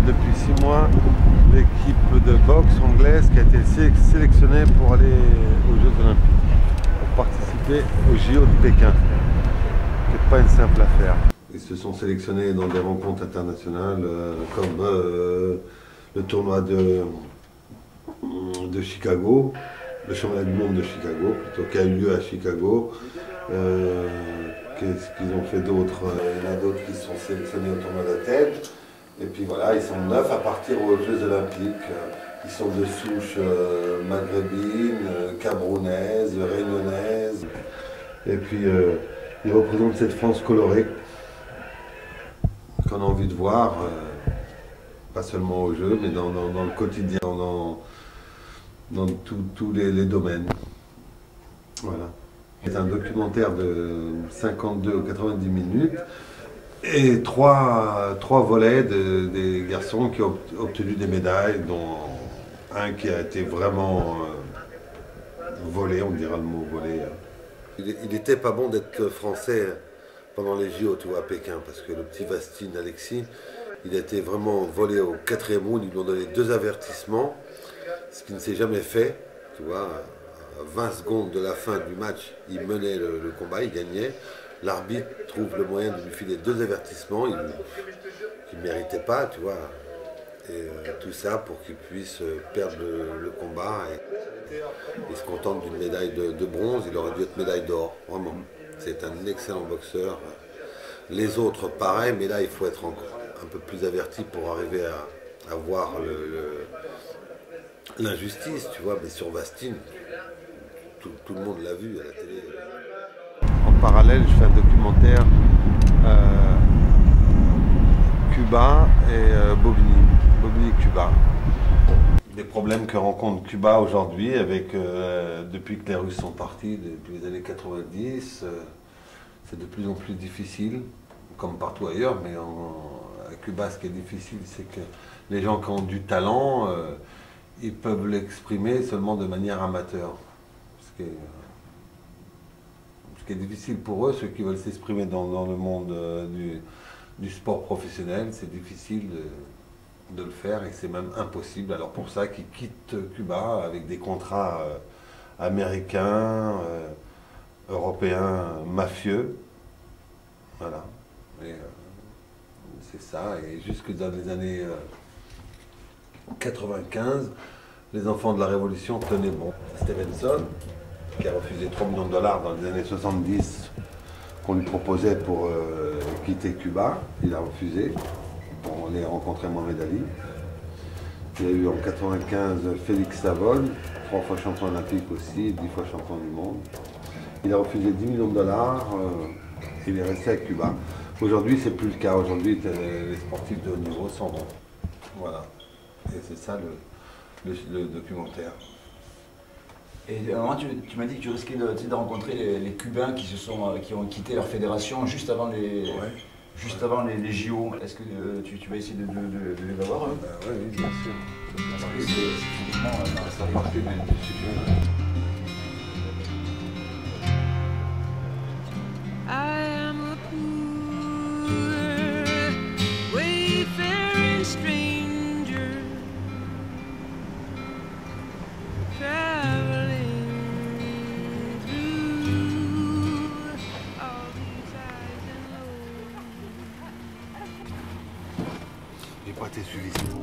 depuis 6 mois l'équipe de boxe anglaise qui a été sélectionnée pour aller aux Jeux Olympiques, pour participer aux JO de Pékin. C'est pas une simple affaire. Ils se sont sélectionnés dans des rencontres internationales comme le tournoi de Chicago, le championnat du monde de Chicago, plutôt, qui a eu lieu à Chicago. Qu'est-ce qu'ils ont fait d'autre? Il y en a d'autres qui sont sélectionnés au tournoi d'Athènes. Et puis voilà, ils sont 9 à partir aux Jeux Olympiques. Ils sont de souche maghrébine, camerounaise, réunionnaise. Et puis ils représentent cette France colorée qu'on a envie de voir, pas seulement aux Jeux, mais dans le quotidien, dans tous les domaines. Voilà. C'est un documentaire de 52 ou 90 minutes et trois volets des garçons qui ont obtenu des médailles, dont un qui a été vraiment volé, on dira le mot volé. Il n'était pas bon d'être français pendant les JO, tu vois, à Pékin, parce que le petit Vastine Alexis, il a été vraiment volé au 4e round, ils lui ont donné 2 avertissements, ce qui ne s'est jamais fait, tu vois. À 20 secondes de la fin du match, il menait le combat, il gagnait. L'arbitre trouve le moyen de lui filer 2 avertissements, il ne méritait pas, tu vois. Et tout ça pour qu'il puisse perdre le combat. Et il se contente d'une médaille de bronze, il aurait dû être médaille d'or, vraiment. C'est un excellent boxeur. Les autres, pareil, mais là, il faut être encore un peu plus averti pour arriver à voir l'injustice, tu vois. Mais sur Vastine, tout le monde l'a vu à la télé. En parallèle, je fais un documentaire Cuba et Bobigny-Cuba. Des problèmes que rencontre Cuba aujourd'hui, depuis que les Russes sont partis, depuis les années 90, c'est de plus en plus difficile, comme partout ailleurs, mais à Cuba, ce qui est difficile, c'est que les gens qui ont du talent, ils peuvent l'exprimer seulement de manière amateur. Ce qui est difficile pour eux, ceux qui veulent s'exprimer dans le monde du sport professionnel, c'est difficile de le faire et c'est même impossible. Alors pour ça qu'ils quittent Cuba avec des contrats américains, européens, mafieux. Voilà. C'est ça. Et jusque dans les années 95, les enfants de la Révolution tenaient bon. Stevenson, qui a refusé 3 millions de dollars dans les années 70 qu'on lui proposait pour quitter Cuba. Il a refusé. On allait rencontrer Mohamed Ali. Il y a eu en 95 Félix Savol, 3 fois champion olympique aussi, 10 fois champion du monde. Il a refusé 10 millions de dollars. Il est resté à Cuba. Aujourd'hui, c'est plus le cas. Aujourd'hui, les sportifs de haut niveau s'en vont. Voilà. Et c'est ça le documentaire. Et à un moment, tu m'as dit que tu risquais de rencontrer les Cubains qui ont quitté leur fédération juste avant les JO. Est-ce que tu vas essayer de les avoir eux? Oui, bien sûr. Parce que c'est typiquement Ça partait même du sujet. J'ai pas été suivi sinon.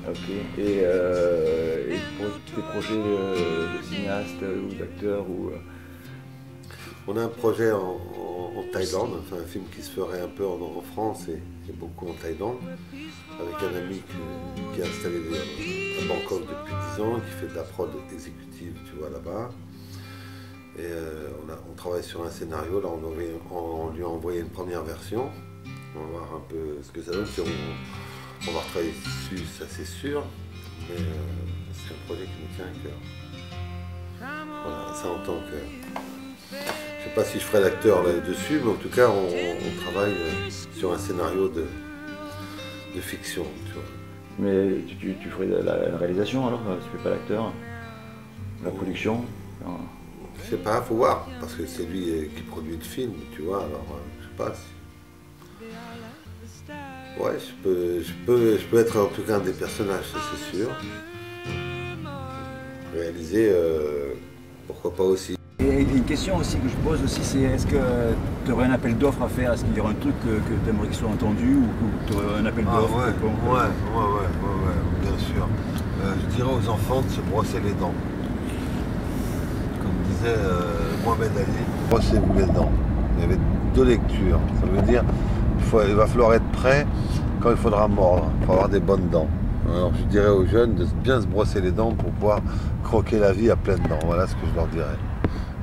Ok. Et pour tes projets de cinéaste ou d'acteur ou... On a un projet en Thaïlande, enfin un film qui se ferait un peu en France et beaucoup en Thaïlande, avec un ami qui est installé à Bangkok depuis 10 ans, qui fait de la prod exécutive, tu vois, là-bas. Et on travaille sur un scénario, là on lui a envoyé une première version. On va voir un peu ce que ça donne, si on va retravailler dessus, ça c'est sûr, mais c'est un projet qui nous tient à cœur. Voilà, ça en tant que... Je ne sais pas si je ferai l'acteur là-dessus, mais en tout cas on travaille sur un scénario de fiction, tu vois. Mais tu ferais la réalisation alors? Tu fais pas l'acteur? La production? Je sais pas, faut voir, parce que c'est lui qui produit le film, tu vois, alors je sais pas si... Ouais, je peux être en tout cas un des personnages, ça c'est sûr. Réaliser, pourquoi pas aussi. Et une question aussi que je pose aussi, c'est est-ce que tu aurais un appel d'offres à faire? Est-ce qu'il y aurait un truc que tu aimerais qu'il soit entendu ou que tu aurais un appel d'offres? Ouais, bien sûr. Je dirais aux enfants de se brosser les dents. Comme disait Mohamed Ali, brossez-vous les dents. Il y avait deux lectures. Ça veut dire il va falloir être prêt quand il faudra mordre. Il faut avoir des bonnes dents. Alors je dirais aux jeunes de bien se brosser les dents pour pouvoir croquer la vie à pleines dents. Voilà ce que je leur dirais.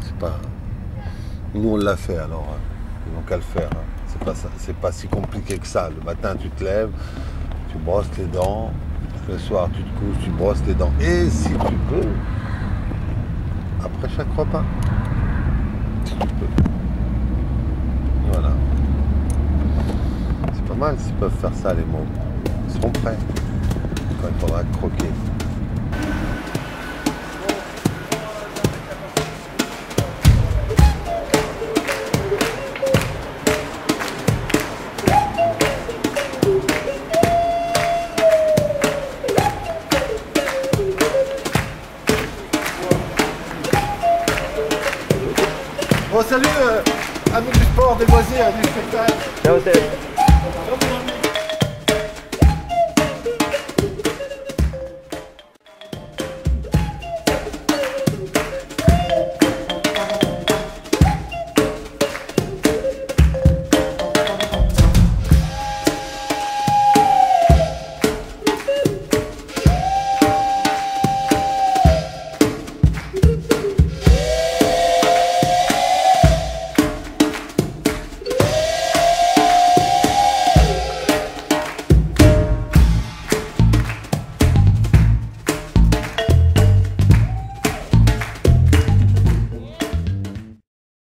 C'est pas... Nous on l'a fait alors, ils n'ont qu'à le faire. C'est pas ça, c'est pas si compliqué que ça. Le matin tu te lèves, tu brosses les dents, le soir tu te couches, tu brosses les dents. Et si tu peux, après chaque repas, si tu peux. Voilà. C'est pas mal s'ils peuvent faire ça les mômes. Ils seront prêts quand il faudra croquer. Bon salut, amis du sport, des loisirs, du spectacle. Ciao,